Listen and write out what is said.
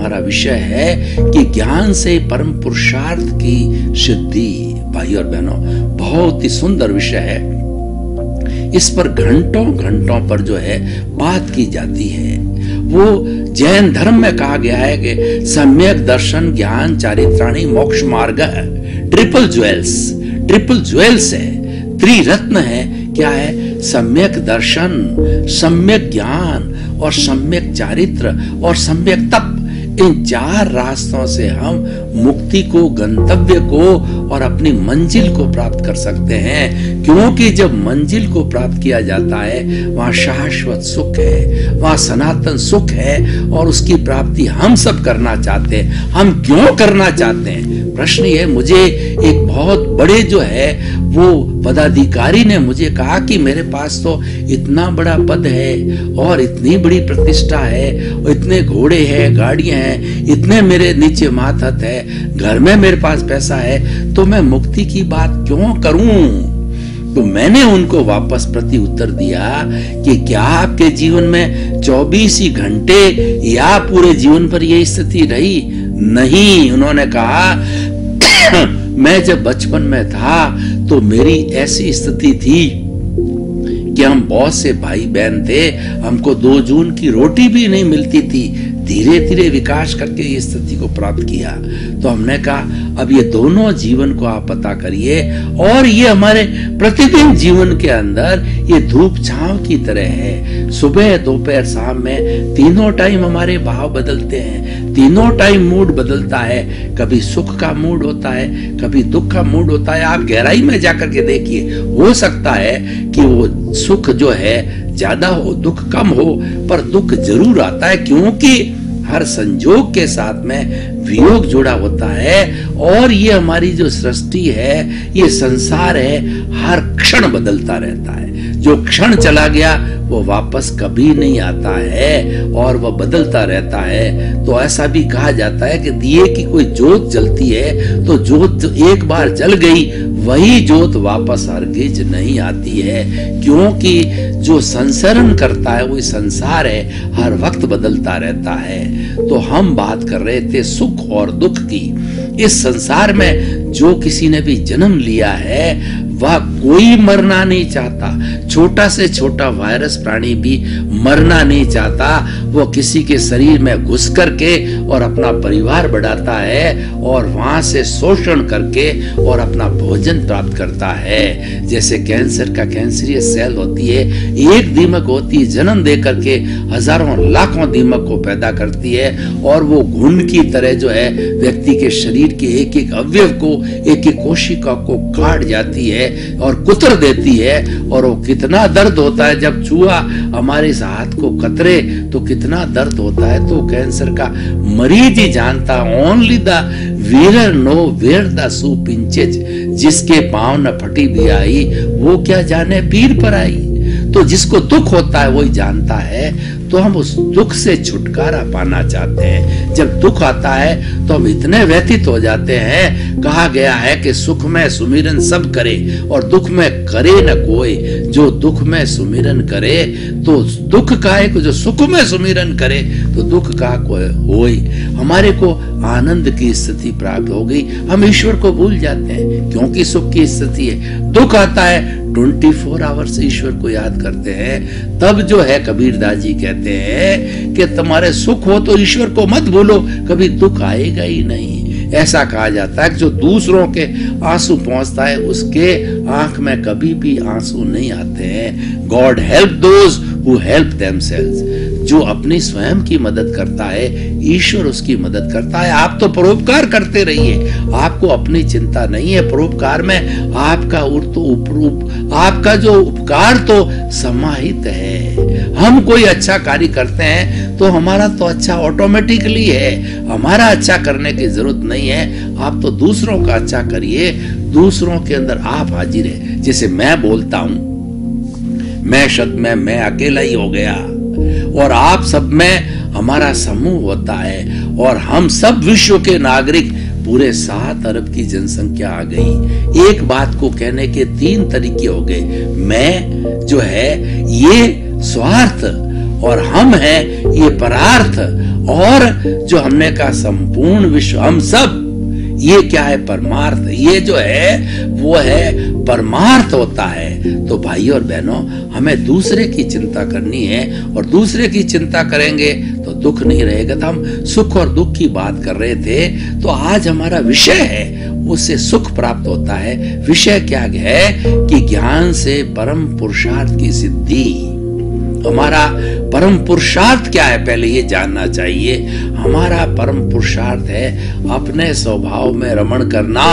हमारा विषय है कि ज्ञान से परम पुरुषार्थ की सिद्धि। भाई और बहनों, बहुत ही सुंदर विषय है। इस पर घंटों घंटों पर जो है बात की जाती है। वो जैन धर्म में कहा गया है कि सम्यक दर्शन ज्ञान चारित्राणी मोक्ष मार्ग, ट्रिपल ज्वेल्स है, त्रिरत्न है। क्या है? सम्यक दर्शन, सम्यक ज्ञान और सम्यक चारित्र और सम्यक तप। इन 4 रास्तों से हम मुक्ति को, गंतव्य को और अपनी मंजिल को प्राप्त कर सकते हैं। क्योंकि जब मंजिल को प्राप्त किया जाता है वहां शाश्वत सुख है, वहां सनातन सुख है और उसकी प्राप्ति हम सब करना चाहते हैं। हम क्यों करना चाहते हैं? प्रश्न ये, मुझे एक बहुत बड़े जो है वो पदाधिकारी ने मुझे कहा कि मेरे पास तो इतना बड़ा पद है और इतनी बड़ी प्रतिष्ठा है और इतने घोड़े हैं, गाड़ियां हैं, इतने मेरे नीचे मातहत है, घर में मेरे पास पैसा है, तो मैं मुक्ति की बात क्यों करूं? तो मैंने उनको वापस प्रति उत्तर दिया कि क्या आपके जीवन में 24 ही घंटे या पूरे जीवन पर यह स्थिति रही? नहीं। उन्होंने कहा मैं जब बचपन में था तो मेरी ऐसी स्थिति थी कि हम बहुत से भाई बहन थे, हमको 2 जून की रोटी भी नहीं मिलती थी। धीरे धीरे विकास करके ये स्थिति को प्राप्त किया। तो हमने कहा अब ये दोनों जीवन को आप पता करिए और ये हमारे प्रतिदिन जीवन के अंदर ये धूप छांव की तरह है। सुबह दोपहर शाम में तीनों टाइम हमारे भाव बदलते हैं, तीनों टाइम मूड बदलता है। कभी सुख का मूड होता है, कभी दुख का मूड होता है। आप गहराई में जाकर के देखिए, हो सकता है कि वो सुख जो है ज्यादा हो, दुख कम हो, पर दुख जरूर आता है क्योंकि हर संजोग के साथ में वियोग जुड़ा होता है। और ये हमारी जो सृष्टि है, ये संसार है, हर क्षण बदलता रहता है। जो क्षण चला गया वो वापस कभी नहीं आता है और वह बदलता रहता है। तो ऐसा भी कहा जाता है कि दिए की कोई जोत जलती है तो जोत एक बार जल गई, वही जोत वापस हरगिज नहीं आती है, क्योंकि जो संसरण करता है वो संसार है, हर वक्त बदलता रहता है। तो हम बात कर रहे थे सुख और दुख की। इस संसार में जो किसी ने भी जन्म लिया है वह कोई मरना नहीं चाहता। छोटा से छोटा वायरस प्राणी भी मरना नहीं चाहता। वो किसी के शरीर में घुस करके और अपना परिवार बढ़ाता है और वहां से शोषण करके और अपना भोजन प्राप्त करता है। जैसे कैंसर का कैंसरियस सेल होती है, एक दीमक होती है, जन्म दे करके हजारों लाखों दीमक को पैदा करती है और वो घुन की तरह जो है व्यक्ति के शरीर के एक एक अवयव को, एक एक कोशिका को काट जाती है और कुतर देती है। और वो कितना दर्द होता है जब चूहा हमारे इस हाथ को कतरे, तो कितना दर्द होता है। तो कैंसर का मरीज ही जानता, only the wearer know where the shoe pinches. जिसके पांव न फटी भी आई वो क्या जाने पीर पर आई। तो जिसको दुख होता है वही जानता है। तो हम उस दुख से छुटकारा पाना चाहते हैं। जब दुख आता है तो हम इतने व्यथित हो जाते हैं। कहा गया है कि सुख में सुमिरन सब करे और दुख में करे न कोई। जो दुख में सुमिरन करे तो दुख का है, जो सुख में सुमिरन करे तो दुख का कोई होई। हमारे को आनंद की स्थिति प्राप्त हो गई, हम ईश्वर को भूल जाते हैं क्योंकि सुख की स्थिति है। दुख आता है 24 आवर्स ईश्वर को याद करते हैं। तब जो है कबीरदास जी कहते हैं कि तुम्हारे सुख हो तो ईश्वर को मत भूलो, कभी दुख आएगा ही नहीं। ऐसा कहा जाता है कि जो दूसरों के आंसू पहुंचता है उसके आंख में कभी भी आंसू नहीं आते हैं। God help those who help themselves. जो अपनी स्वयं की मदद करता है ईश्वर उसकी मदद करता है। आप तो परोपकार करते रहिए, आपको अपनी चिंता नहीं है। परोपकार में आपका आपका जो उपकार तो समाहित है। हम कोई अच्छा कार्य करते हैं तो हमारा तो अच्छा ऑटोमेटिकली है, हमारा अच्छा करने की जरूरत नहीं है। आप तो दूसरों का अच्छा करिए, दूसरों के अंदर आप हाजिर है। जैसे मैं बोलता हूं, मैं शब्द में मैं अकेला ही हो गया और आप सब में हमारा समूह होता है और हम सब विश्व के नागरिक, पूरे 7 अरब की जनसंख्या आ गई। एक बात को कहने के 3 तरीके हो गए। मैं जो है ये स्वार्थ और हम हैं ये परार्थ और जो हमने कहा संपूर्ण विश्व, हम सब, ये क्या है? परमार्थ। ये जो है वो है परमार्थ होता है। तो भाई और बहनों, हमें दूसरे की चिंता करनी है, और दूसरे की चिंता करेंगे तो दुख नहीं रहेगा। तो हम सुख और दुख की बात कर रहे थे, तो आज हमारा विषय है, उससे सुख प्राप्त होता है। विषय क्या है कि ज्ञान से परम पुरुषार्थ की सिद्धि। हमारा परम पुरुषार्थ क्या है, पहले ये जानना चाहिए। हमारा परम पुरुषार्थ है अपने स्वभाव में रमण करना।